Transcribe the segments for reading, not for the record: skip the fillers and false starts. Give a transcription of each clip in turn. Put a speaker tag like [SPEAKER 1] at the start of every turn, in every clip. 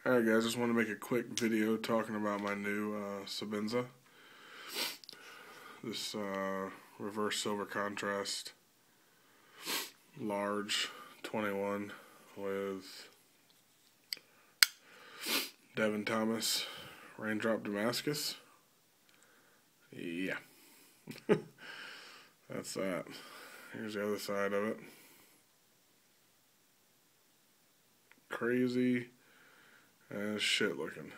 [SPEAKER 1] Alright guys, just want to make a quick video talking about my new Sebenza. This reverse silver contrast large 21 with Devin Thomas Raindrop Damascus. Yeah. That's that. Here's the other side of it. Crazy as shit looking.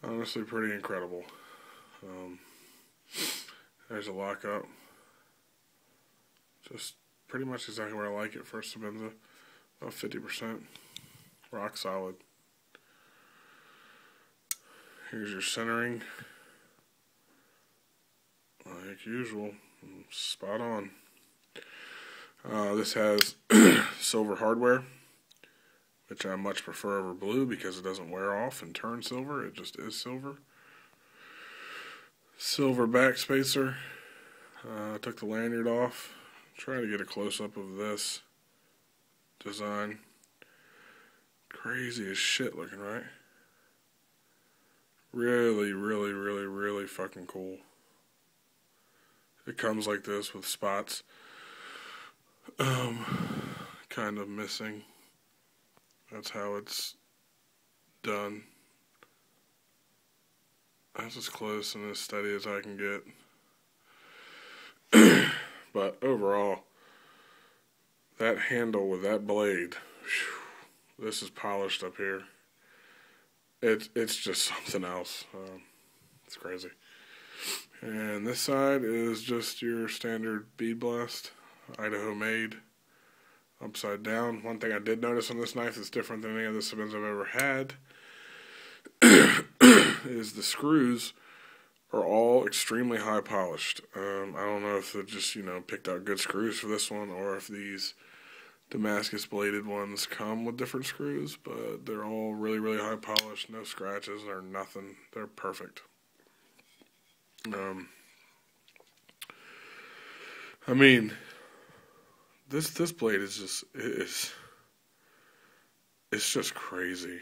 [SPEAKER 1] Honestly, pretty incredible. There's a lockup. Just pretty much exactly where I like it for Sebenza. About 50%. Rock solid. Here's your centering. Like usual. Spot on. This has silver hardware, which I much prefer over blue because it doesn't wear off and turn silver. It just is silver. Silver back spacer. I took the lanyard off. Try to get a close-up of this design. Crazy as shit looking, right? Really, really, really, really fucking cool. It comes like this with spots. Kind of missing. That's how it's done. That's as close and as steady as I can get. But overall, that handle with that blade, whew, this is polished up here. It's just something else. It's crazy. And this side is just your standard bead blast, Idaho made, upside down. One thing I did notice on this knife that's different than any other Sebenza I've ever had is the screws are all extremely high polished. I don't know if they just, picked out good screws for this one or if these Damascus bladed ones come with different screws, but they're all really, really high polished, no scratches or nothing. They're perfect. I mean, this blade is just, it's just crazy.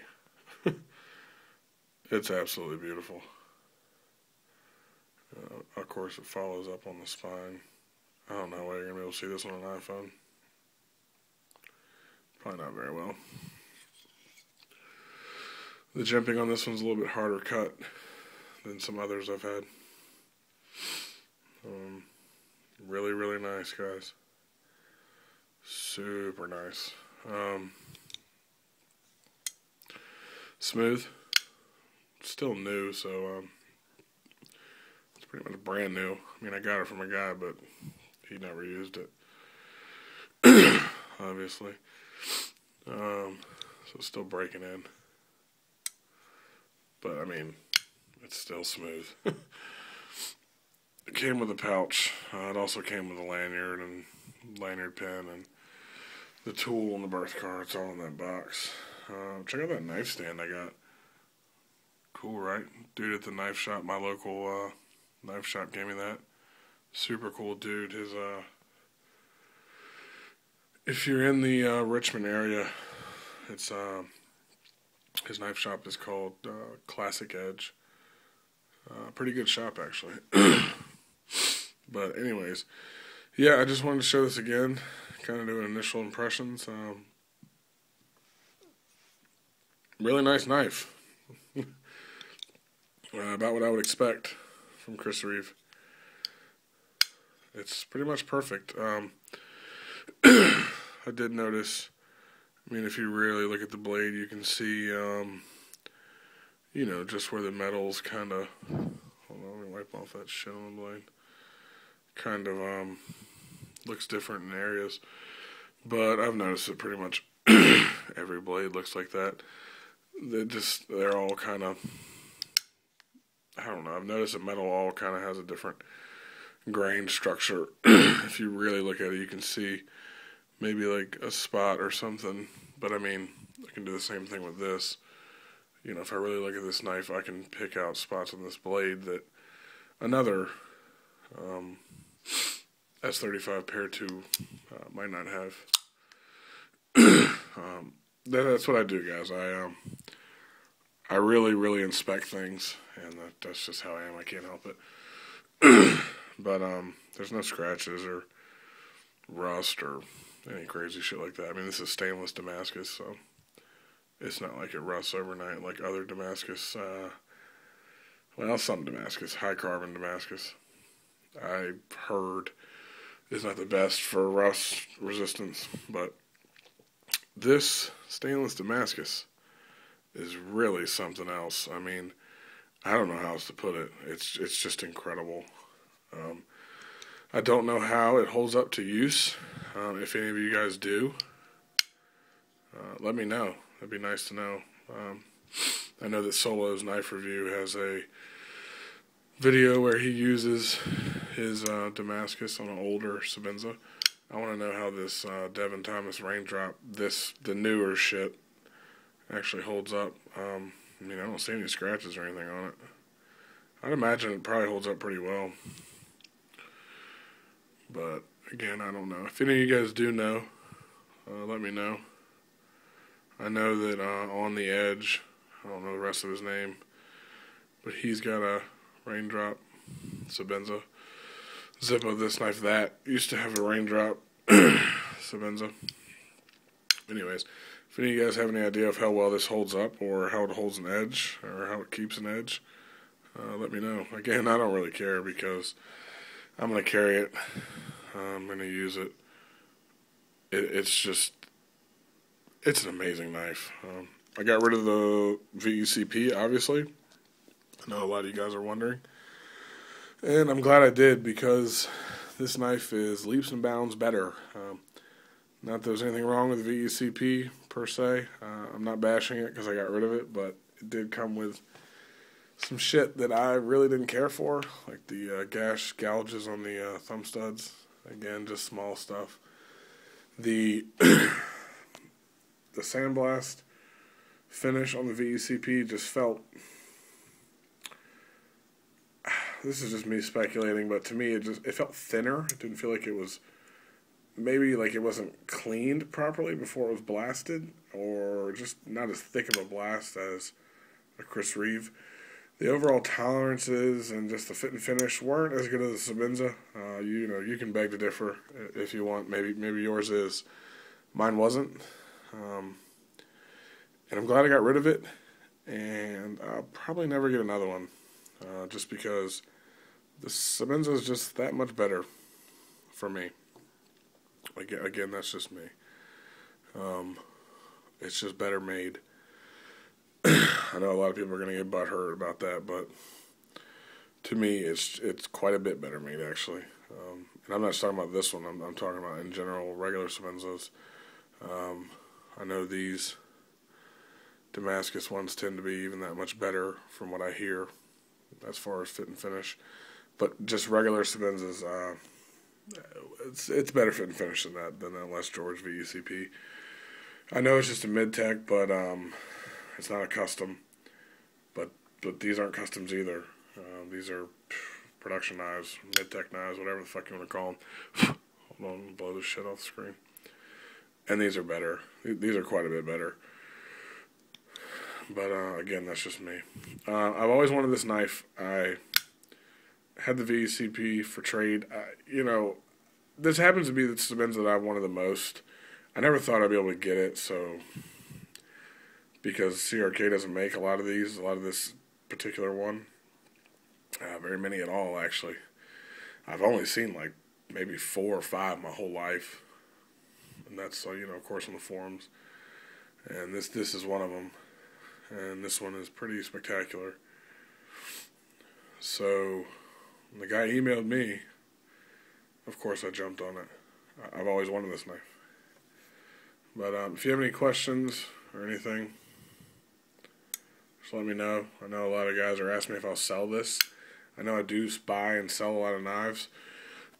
[SPEAKER 1] It's absolutely beautiful. Of course, it follows up on the spine. I don't know how you're going to be able to see this on an iPhone. Probably not very well. The jimping on this one's a little bit harder cut than some others I've had. Really, really nice, guys. Super nice. Smooth. Still new, so it's pretty much brand new. I mean, I got it from a guy, but he never used it. Obviously. So it's still breaking in. But, I mean, it's still smooth. It came with a pouch. It also came with a lanyard and lanyard pin and the tool and the birth card. It's all in that box. Check out that knife stand I got. Cool, right? Dude at the knife shop, my local knife shop, gave me that. Super cool dude. If you're in the Richmond area, it's his knife shop is called Classic Edge. Pretty good shop, actually. But anyways, yeah, I just wanted to show this again, kind of doing initial impressions. Really nice knife. About what I would expect from Chris Reeve. It's pretty much perfect. I did notice, I mean, if you really look at the blade, you can see, just where the metal's kind of, hold on, let me wipe off that shit on the blade. Kind of, looks different in areas. But I've noticed that pretty much every blade looks like that. They're all kind of, I don't know, I've noticed that metal all kind of has a different grain structure. If you really look at it, you can see maybe like a spot or something. But I mean, I can do the same thing with this. If I really look at this knife, I can pick out spots on this blade that another S35 Pair 2 might not have. that's what I do, guys. I really, really inspect things, and that's just how I am. I can't help it. But there's no scratches or rust or any crazy shit like that. I mean, this is stainless Damascus, so it's not like it rusts overnight like other Damascus. Well, some Damascus, high carbon Damascus, I heard is not the best for rust resistance, but this stainless Damascus is really something else. I mean, I don't know how else to put it. It's just incredible. I don't know how it holds up to use. If any of you guys do, let me know. That'd be nice to know. I know that Solo's Knife Review has a video where he uses his Damascus on an older Sebenza. I want to know how this Devin Thomas Raindrop, the newer shit, actually holds up. I mean, I don't see any scratches or anything on it. I'd imagine it probably holds up pretty well. But, again, I don't know. If any of you guys do know, let me know. I know that On the Edge, I don't know the rest of his name, but he's got a Raindrop Sebenza. Zippo This Knife That used to have a Raindrop Sebenza. Anyways, if any of you guys have any idea of how well this holds up, or how it holds an edge, or how it keeps an edge, let me know. Again, I don't really care because I'm going to carry it. I'm going to use it. It's an amazing knife. I got rid of the VECP, obviously. I know a lot of you guys are wondering. And I'm glad I did, because this knife is leaps and bounds better. Not that there's anything wrong with the VECP, per se. I'm not bashing it because I got rid of it, but it did come with some shit that I really didn't care for, like the gouges on the thumb studs. Again, just small stuff. The sandblast finish on the VECP just felt... This is just me speculating, but to me it felt thinner. It didn't feel like it was... Maybe like it wasn't cleaned properly before it was blasted, or just not as thick of a blast as a Chris Reeve. The overall tolerances and just the fit and finish weren't as good as the Sebenza. You can beg to differ if you want. Maybe yours is. Mine wasn't. And I'm glad I got rid of it. And I'll probably never get another one. Just because the Sebenza is just that much better for me. Again, that's just me. It's just better made. I know a lot of people are going to get butthurt about that, but to me, it's quite a bit better made, actually. And I'm not just talking about this one. I'm talking about, in general, regular Sebenzas. I know these Damascus ones tend to be even that much better, from what I hear, as far as fit and finish. But just regular Sebenzas, it's better fit and finish than that Les George VECP. I know it's just a mid-tech, but it's not a custom. But these aren't customs either. These are production knives, mid-tech knives, whatever the fuck you want to call them. Hold on, blow this shit off the screen. And these are better. These are quite a bit better. But again, that's just me. I've always wanted this knife. I had the VECP for trade. This happens to be the Sebenza that I've wanted the most. I never thought I'd be able to get it, so... Because CRK doesn't make a lot of these, a lot of this particular one. Very many at all, actually. I've only seen, like, maybe 4 or 5 my whole life. And that's, of course, on the forums. And this is one of them. And this one is pretty spectacular. So, when the guy emailed me, of course I jumped on it. I've always wanted this knife. But if you have any questions or anything, just let me know. I know a lot of guys are asking me if I'll sell this. I know I do buy and sell a lot of knives.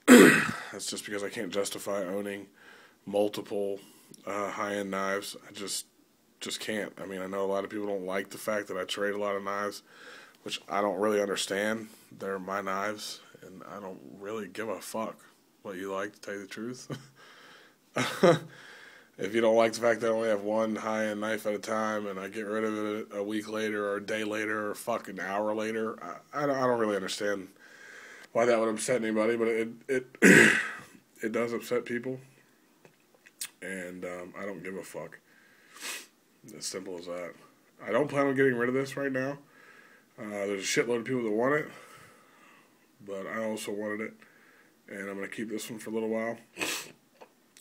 [SPEAKER 1] That's just because I can't justify owning multiple high-end knives. I just can't. I mean, I know a lot of people don't like the fact that I trade a lot of knives, which I don't really understand. They're my knives, and I don't really give a fuck what you like, to tell you the truth. If you don't like the fact that I only have one high-end knife at a time and I get rid of it a week later or a day later or fucking hour later, I don't really understand why that would upset anybody, but it it does upset people, and I don't give a fuck. As simple as that. I don't plan on getting rid of this right now. There's a shitload of people that want it, but I also wanted it, and I'm going to keep this one for a little while.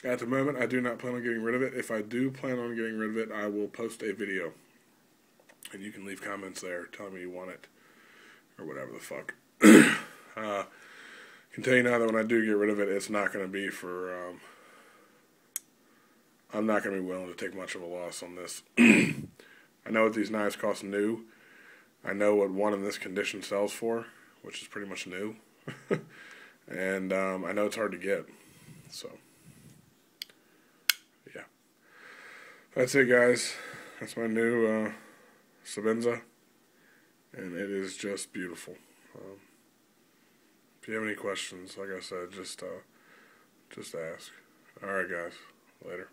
[SPEAKER 1] At the moment, I do not plan on getting rid of it. If I do plan on getting rid of it, I will post a video, and you can leave comments there telling me you want it, or whatever the fuck. I can tell you now that when I do get rid of it, it's not going to be for, I'm not going to be willing to take much of a loss on this. I know what these knives cost new. I know what one in this condition sells for, which is pretty much new. And I know it's hard to get. So, yeah. That's it, guys. That's my new Sebenza. And it is just beautiful. If you have any questions, like I said, just ask. Alright, guys. Later.